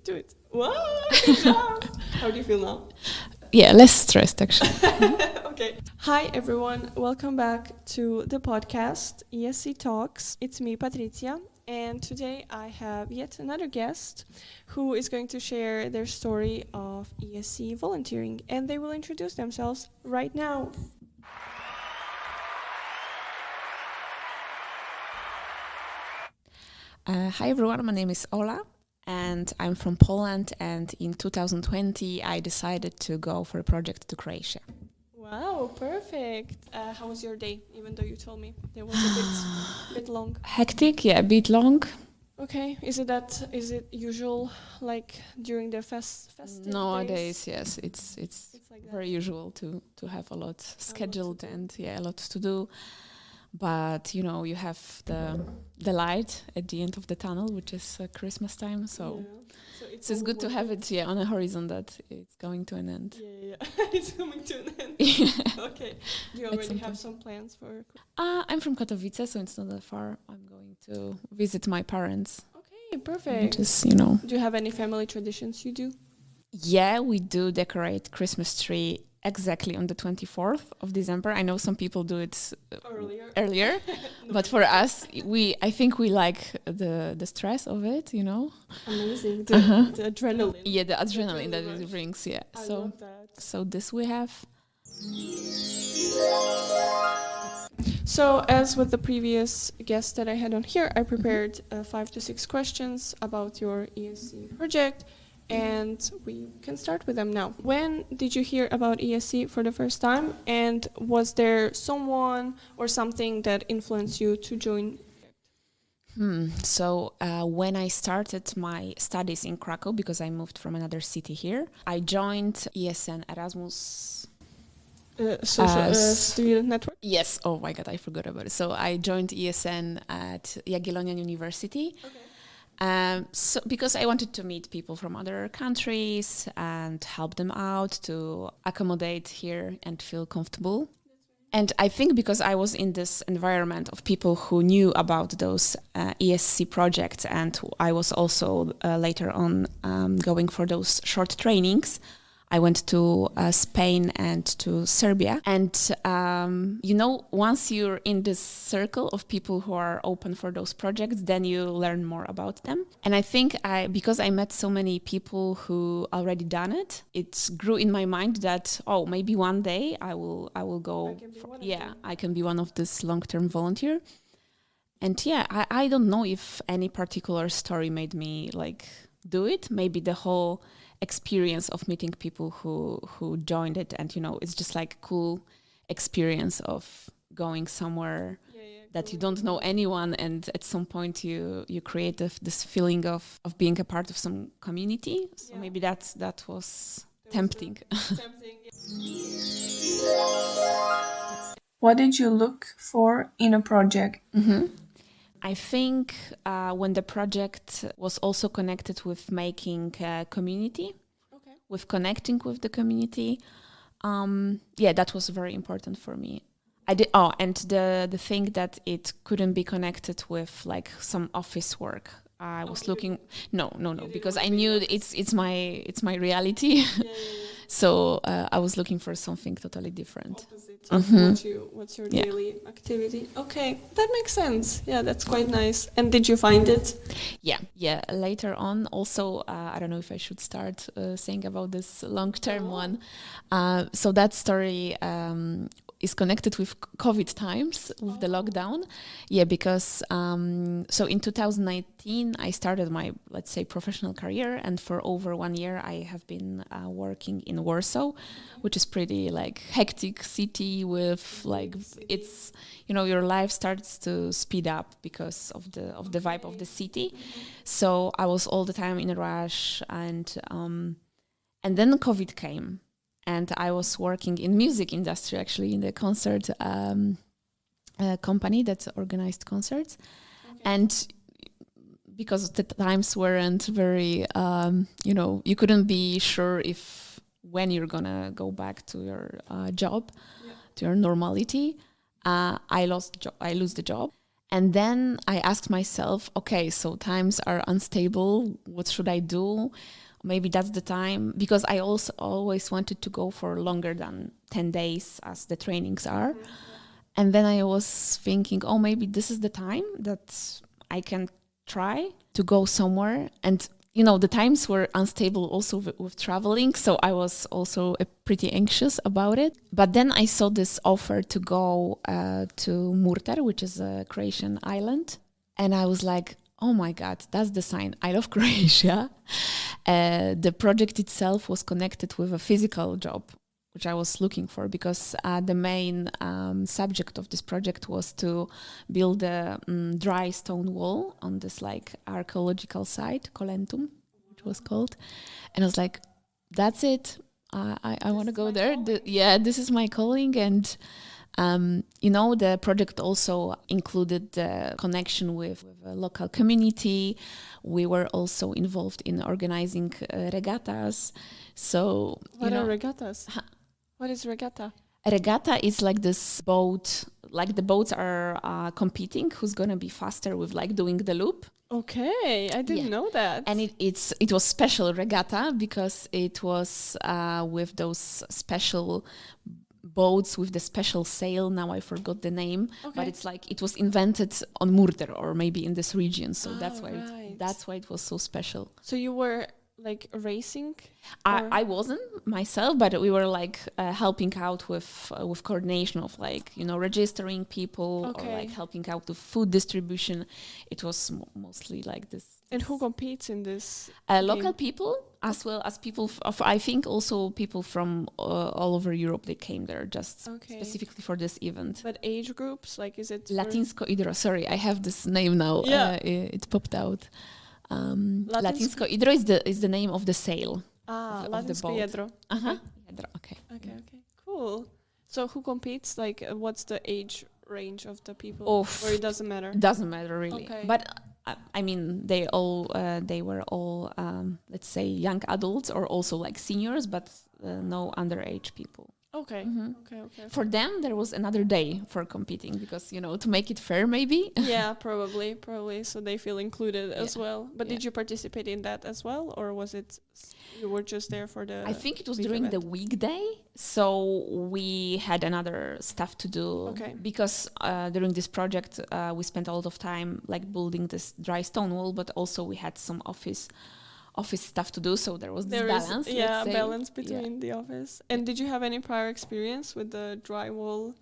Do it. Wow, good job. How do you feel now? Yeah, less stressed actually. Okay. Hi everyone, welcome back to the podcast ESC Talks. It's me, Patricia, and today I have yet another guest who is going to share their story of ESC volunteering, and they will introduce themselves right now. Hi everyone, my name is Ola and I'm from Poland, and in 2020 I decided to go for a project to Croatia. Wow, perfect. How was your day, even though you told me it was a bit long? Hectic, yeah, a bit long. Okay, is it usual like during the festive Nowadays, days? yes, it's Like that. very usual to have a lot scheduled and a lot to do. But you know, you have the light at the end of the tunnel, which is Christmas time. So it's good to have it on the horizon that it's going to an end. Yeah. It's coming to an end. Okay. Do you already have some plans for? I'm from Katowice, so it's not that far. I'm going to visit my parents. Okay, perfect. Just, Do you have any family traditions you do? Yeah, we do decorate Christmas tree exactly on the 24th of December. I know some people do it earlier, but for us, I think we like the stress of it, Amazing. The adrenaline. Yeah, the adrenaline that it brings, yeah. I love that. So this we have. So as with the previous guests that I had on here, I prepared 5 to 6 questions about your ESC project. And we can start with them now. When did you hear about ESC for the first time? And was there someone or something that influenced you to join? So when I started my studies in Krakow, because I moved from another city here, I joined ESN Erasmus. Student network? Yes. Oh my God, I forgot about it. So I joined ESN at Jagiellonian University. Okay. So because I wanted to meet people from other countries and help them out to accommodate here and feel comfortable. And I think because I was in this environment of people who knew about those ESC projects, and I was also later on going for those short trainings, I went to Spain and to Serbia. And, once you're in this circle of people who are open for those projects, then you learn more about them. And I think because I met so many people who already done it, it grew in my mind that, maybe one day I will go. I can be one of this long-term volunteer. And I don't know if any particular story made me do it. Maybe the whole experience of meeting people who joined it, and it's just cool experience of going somewhere that you don't know anyone, and at some point you create this feeling of being a part of some community. So maybe that was tempting. What did you look for in a project? I think when the project was also connected with making a community, with connecting with the community, that was very important for me. And the thing that it couldn't be connected with some office work. I was looking, no, because I knew it's my reality. So I was looking for something totally different. Opposite. What's your daily activity? Okay, that makes sense. Yeah, that's quite nice. And did you find it? Yeah. Later on, also, I don't know if I should start saying about this long-term one. So that story is connected with COVID times, with the lockdown. Yeah, because so in 2019, I started my, let's say, professional career. And for over 1 year, I have been working in Warsaw, which is pretty hectic city with it's, your life starts to speed up because of the vibe of the city. So I was all the time in a rush, and then COVID came. And I was working in music industry, actually, in the concert company that organized concerts. And because the times weren't very, you couldn't be sure when you're going to go back to your job, to your normality. I lose the job. And then I asked myself, okay, so times are unstable. What should I do? Maybe that's the time, because I also always wanted to go for longer than 10 days as the trainings are. And then I was thinking, oh, maybe this is the time that I can try to go somewhere. And, you know, the times were unstable also with traveling. So I was also pretty anxious about it. But then I saw this offer to go to Murter, which is a Croatian island. And I was like, oh my God, that's the sign. I love Croatia. The project itself was connected with a physical job, which I was looking for, because the main subject of this project was to build a dry stone wall on this like archaeological site, Colentum, which was called. And I was like, that's it. I want to go there. This is my calling. And you know, the project also included the connection with a local community. We were also involved in organizing regattas. So, what are regattas? What is regatta? A regatta is like this boat, like the boats are competing, who's going to be faster with like doing the loop. Okay, I didn't know that. And it was special regatta because it was with those special boats with the special sail. Now I forgot the name, but it's like it was invented on Murter or maybe in this region. So that's why it was so special. So you were like racing? I wasn't myself, but we were like helping out with coordination of like, you know, registering people or like helping out with food distribution. It was mostly like this. And who competes in this? Local people, as well as people I think also people from all over Europe. They came there just specifically for this event. But age groups, like, is it Latinsko Idro? Sorry, I have this name now. Yeah. It popped out. Latinsko Idro is the name of the sail. Latinsko Jedro. Okay. Okay. Cool. So who competes? Like, what's the age range of the people? Or it doesn't matter? Doesn't matter really. Okay. But I mean, they were all let's say young adults or also like seniors, but no underage people. Okay. For them, there was another day for competing because, you know, to make it fair, maybe. Yeah, probably. So they feel included as well. But did you participate in that as well, or was it you were just there for the? I think it was during the weekday, so we had another stuff to do. Okay. Because during this project, we spent a lot of time like building this dry stone wall, but also we had some office stuff to do, so there was this balance. Balance between the office. And did you have any prior experience with the dry wall?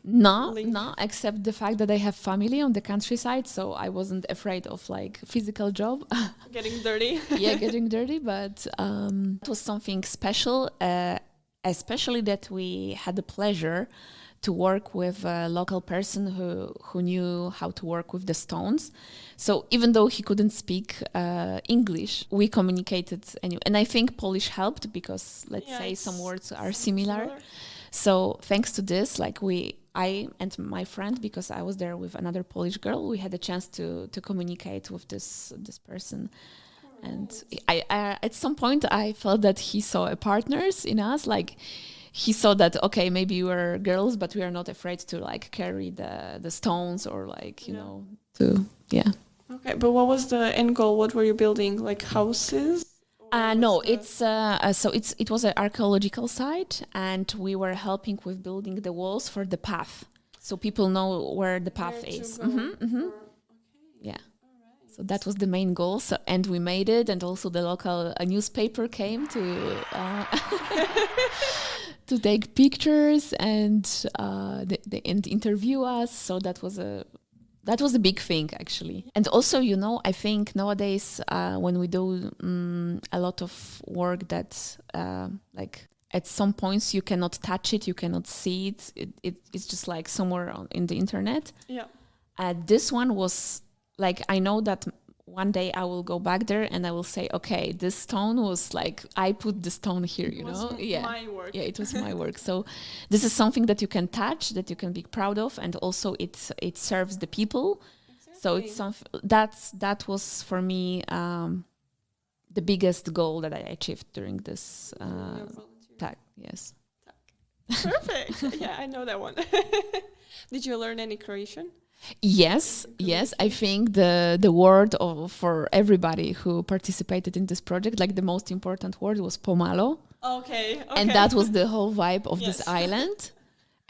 No, except the fact that I have family on the countryside, so I wasn't afraid of like physical job. Getting dirty. Getting dirty, but it was something special, especially that we had the pleasure to work with a local person who knew how to work with the stones. So even though he couldn't speak English, we communicated anyway. And I think Polish helped because, let's say, some words are similar. So thanks to this, like I and my friend, because I was there with another Polish girl, we had a chance to communicate with this person. And I at some point I felt that he saw a partners in us, like he saw that, okay, maybe we're girls, but we are not afraid to like carry the stones or like, you know, Okay, but what was the end goal? What were you building? Like houses? No, it was an archaeological site, and we were helping with building the walls for the path, so people know where the path is. Yeah. So that was the main goal. So, and we made it, and also the local newspaper came to to take pictures and and interview us. So that was a big thing, actually. And also, you know, I think nowadays when we do a lot of work that like at some points you cannot touch it, you cannot see it. It's just like somewhere in the internet. Yeah. This one was like, I know that one day I will go back there and I will say, okay, this stone was like, I put the stone here, you know? My work. Yeah, it was my work. So this is something that you can touch, that you can be proud of, and also it serves the people. Exactly. So it's that was for me the biggest goal that I achieved during this tag. Yes. Perfect. Yeah, I know that one. Did you learn any Croatian? Yes, yes. I think the word for everybody who participated in this project, like the most important word was pomalo. Okay. And that was the whole vibe of this Yes. island.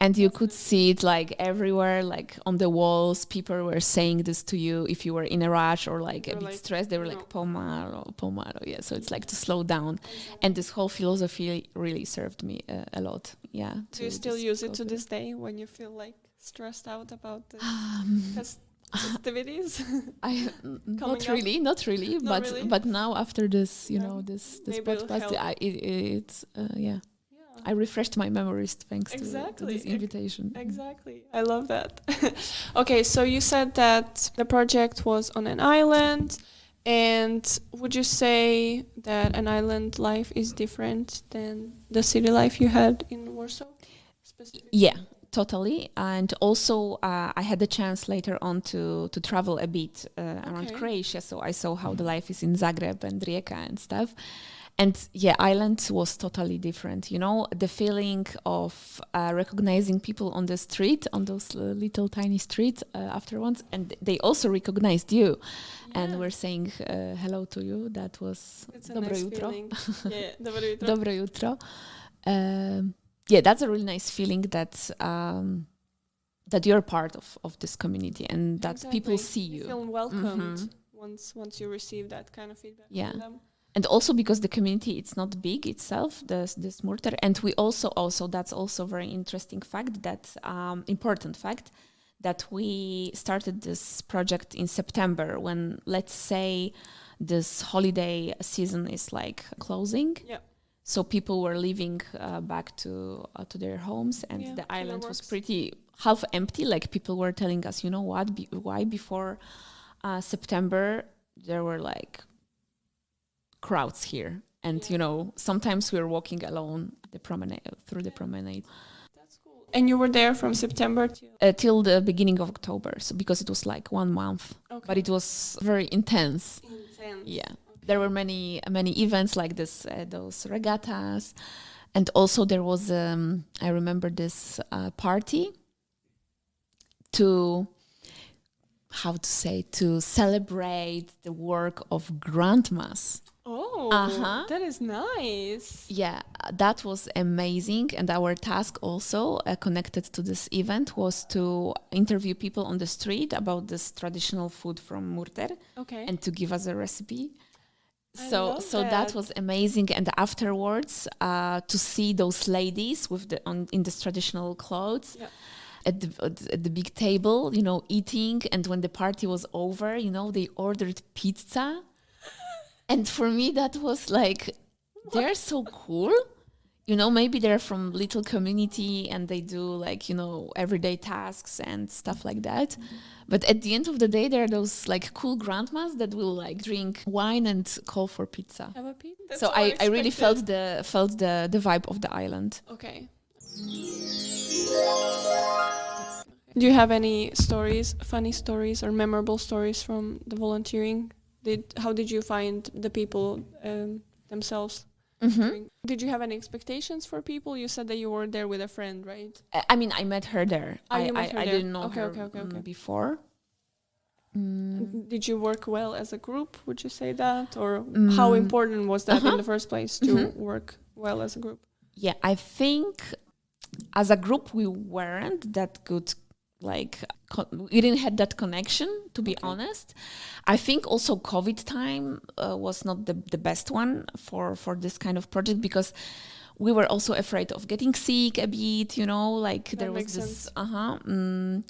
And you could see it like everywhere, like on the walls. People were saying this to you if you were in a rush or like a bit stressed. They were like, pomalo, pomalo. Yeah, so it's like to slow down. And this whole philosophy really served me a lot. Yeah. Do you still use it to this day when you feel like stressed out about the festivities? Not really, but now after this, this podcast, it's yeah. I refreshed my memories thanks to this invitation. Exactly. I love that. Okay, so you said that the project was on an island, and would you say that an island life is different than the city life you had in Warsaw? Yeah, totally. And also I had the chance later on to travel a bit around Croatia, so I saw how the life is in Zagreb and Rijeka and stuff. And yeah, Ireland was totally different. The feeling of recognizing people on the street, on those little tiny streets afterwards, and they also recognized you and were saying hello to you. That was Dobro jutro. Yeah, Dobro jutro. Dobro jutro. Yeah, that's a really nice feeling that that you're part of this community and that people see you. You feel welcomed once you receive that kind of feedback from them. And also because the community, it's not big itself, this Murter. And we also, that's also very interesting fact, that important fact, that we started this project in September when, let's say, this holiday season is like closing. Yeah. So people were leaving back to their homes, and the island was pretty half empty. Like people were telling us, why before September there were like crowds here, and sometimes we were walking alone through the promenade. That's cool. And you were there from September till the beginning of October, so because it was like 1 month, but it was very intense. Yeah, there were many events like this, those regattas, and also there was I remember this party to celebrate the work of grandmas. Oh, that is nice. Yeah, that was amazing. And our task also connected to this event was to interview people on the street about this traditional food from Murter and to give us a recipe. So that was amazing. And afterwards, to see those ladies with in this traditional clothes at the big table, eating. And when the party was over, they ordered pizza. And for me, that was like, they're so cool. Maybe they're from little community and they do like, everyday tasks and stuff like that. But at the end of the day, there are those like cool grandmas that will like drink wine and call for pizza. Have a pizza? So I really felt the vibe of the island. Okay. Do you have any stories, funny stories or memorable stories from the volunteering? How did you find the people themselves? Mm-hmm. Did you have any expectations for people? You said that you were there with a friend, right? I mean, I met her there. I didn't know her before. Did you work well as a group? Would you say that? Or how important was that in the first place to work well as a group? Yeah, I think as a group we weren't that good. Like we didn't have that connection, to be honest. I think also COVID time was not the best one for this kind of project, because we were also afraid of getting sick a bit, like that there was this and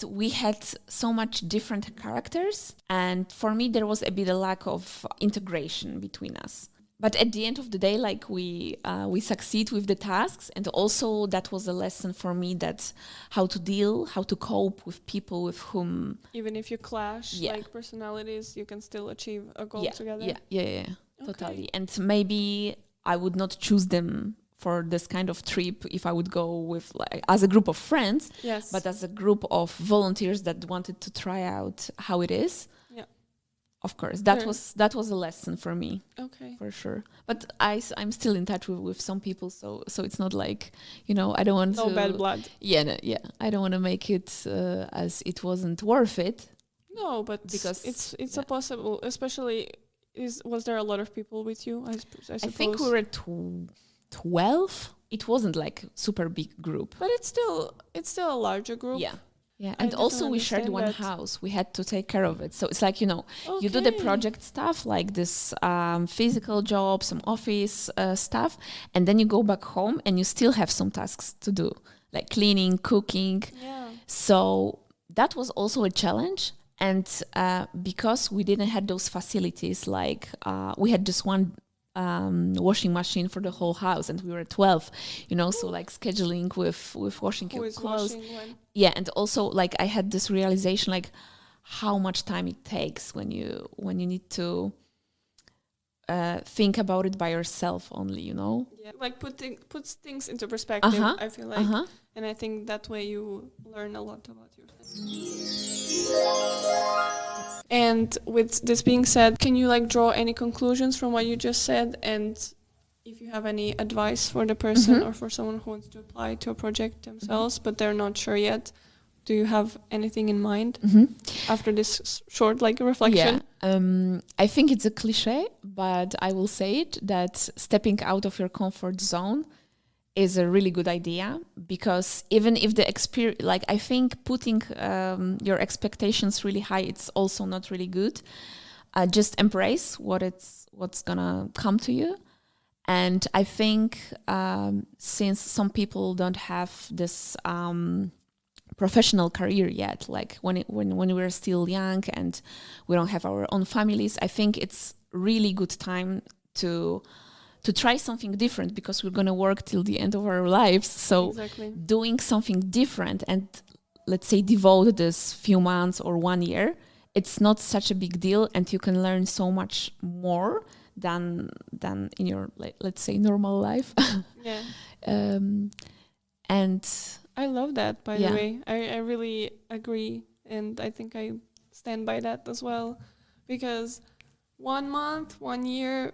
we had so much different characters, and for me there was a bit of lack of integration between us. But at the end of the day, like we succeed with the tasks, and also that was a lesson for me, that how to cope with people with whom even if you clash like personalities, you can still achieve a goal together. Yeah, totally. And maybe I would not choose them for this kind of trip if I would go with like as a group of friends, but as a group of volunteers that wanted to try out how it is. of course, Sure. that was a lesson for me. Okay. For sure, but I'm still in touch with some people, so it's not like, you know, I don't want No to bad blood. I don't want to make it as it wasn't worth it. No, but Because, it's a possible, especially was there a lot of people with you? I suppose. I think we were 12. It wasn't like super big group, But it's still a larger group. yeah. I And definitely also we shared understand one that. house. We had to take care of it. So it's like, you know, you do the Okay. project stuff, like this physical job, some office stuff, and then you go back home and you still have some tasks to do, like cleaning, cooking. Yeah. So that was also a challenge. And because we didn't have those facilities, like we had just one washing machine for the whole house, and we were 12, you know, so like scheduling with washing Who your is clothes. washing when? Yeah, and also like I had this realization, like how much time it takes when you need to think about it by yourself only, you know. Yeah. Like puts things into perspective. I feel like, and I think that way you learn a lot about yourself. And with this being said, can you like draw any conclusions from what you just said? And if you have any advice for the person or for someone who wants to apply to a project themselves, but they're not sure yet, do you have anything in mind after this short like reflection? Yeah, I think it's a cliche, but I will say it, that stepping out of your comfort zone is a really good idea, because even if the experience, like I think putting your expectations really high, it's also not really good. Just embrace what's gonna come to you. And I think since some people don't have this professional career yet, like when we're still young and we don't have our own families, I think it's really good time to try something different, because we're going to work till the end of our lives. So Exactly. doing something different and, let's say, devote this few months or 1 year, it's not such a big deal, and you can learn so much more than in your, let's say, normal life. Yeah. And I love that, by the way. I really agree, and I think I stand by that as well, because 1 month, 1 year,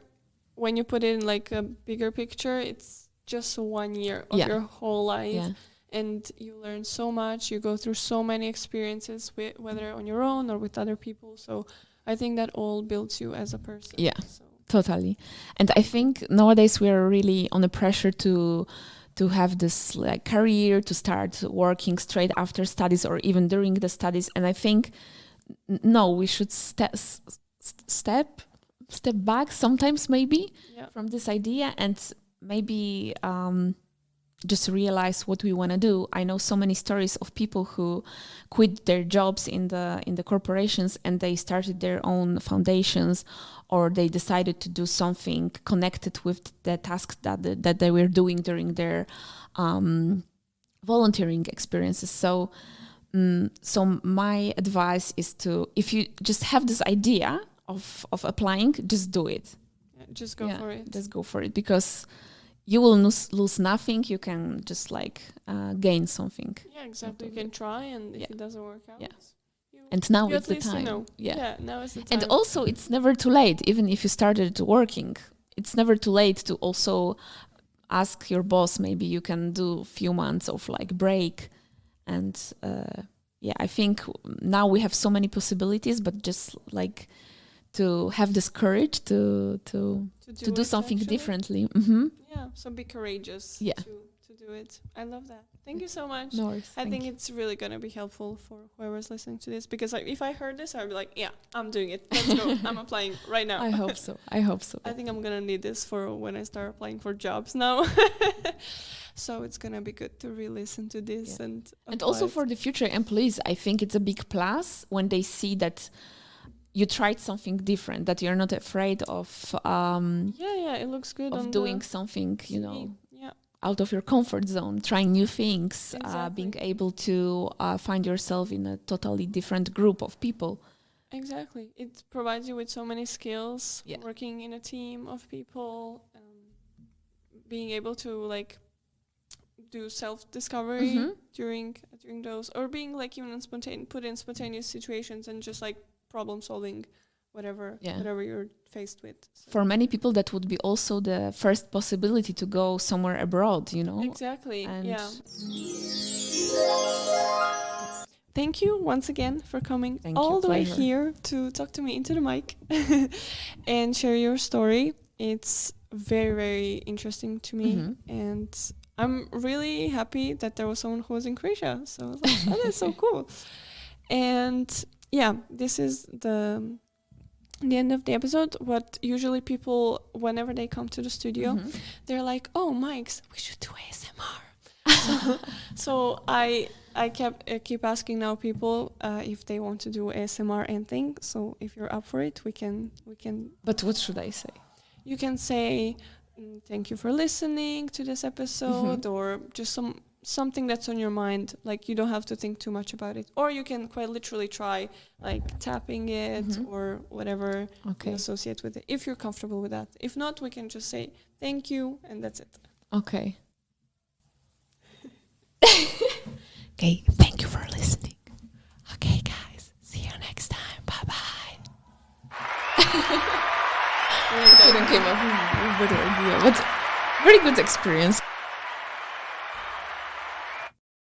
when you put it in like a bigger picture, it's just 1 year of your whole life, and you learn so much. You go through so many experiences, whether on your own or with other people. So I think that all builds you as a person. Yeah, so. Totally. And I think nowadays we are really on the pressure to have this like career, to start working straight after studies or even during the studies. And I think no, we should step back sometimes, maybe from this idea, and maybe just realize what we want to do. I know so many stories of people who quit their jobs in the corporations, and they started their own foundations, or they decided to do something connected with the tasks that they were doing during their volunteering experiences. So my advice is to, if you just have this idea of applying, just do it. Just go for it. Just go for it, because you will lose nothing. You can just like gain something. Yeah, exactly. You can try, and if it doesn't work out, and now you it's the at least time. You know. Yeah, now is the time. And also, it's never too late. Even if you started working, it's never too late to also ask your boss. Maybe you can do a few months of like break, and I think now we have so many possibilities, but just like to have this courage to do something differently. Yeah, so be courageous to do it. I love that. Thank you so much. No worries. I think it's really going to be helpful for whoever's listening to this, because if I heard this, I'd be like, yeah, I'm doing it. Let's go. I'm applying right now. I hope so. I think I'm going to need this for when I start applying for jobs now. So it's going to be good to re-listen to this and also for the future employees, I think it's a big plus when they see that you tried something different, that you're not afraid of it looks good of doing something, you know, yeah, out of your comfort zone, trying new things, exactly. being able to find yourself in a totally different group of people. Exactly. It provides you with so many skills, working in a team of people, being able to like do self-discovery during those, or being like even put in spontaneous situations and just like problem solving whatever Yeah. whatever you're faced with. So. For many people, that would be also the first possibility to go somewhere abroad, Exactly. And Yeah. Thank you once again for coming Thank all you, the way pleasure. here to talk to me into the mic and share your story. It's very, very interesting to me. Mhm. And I'm really happy that there was someone who was in Croatia. So I was like, that is so cool. And yeah, this is the end of the episode. What usually people, whenever they come to the studio, they're like, oh, mics, we should do ASMR. So I keep asking now people if they want to do ASMR and thing. So if you're up for it, we can. But what should I say? You can say thank you for listening to this episode, or just something that's on your mind. Like you don't have to think too much about it, or you can quite literally try like tapping it or whatever you associate with it. If you're comfortable with that. If not, we can just say thank you and that's it. Okay. Okay, thank you for listening. Okay, guys, see you next time. Bye-bye. I couldn't came up with a better idea, but very good experience.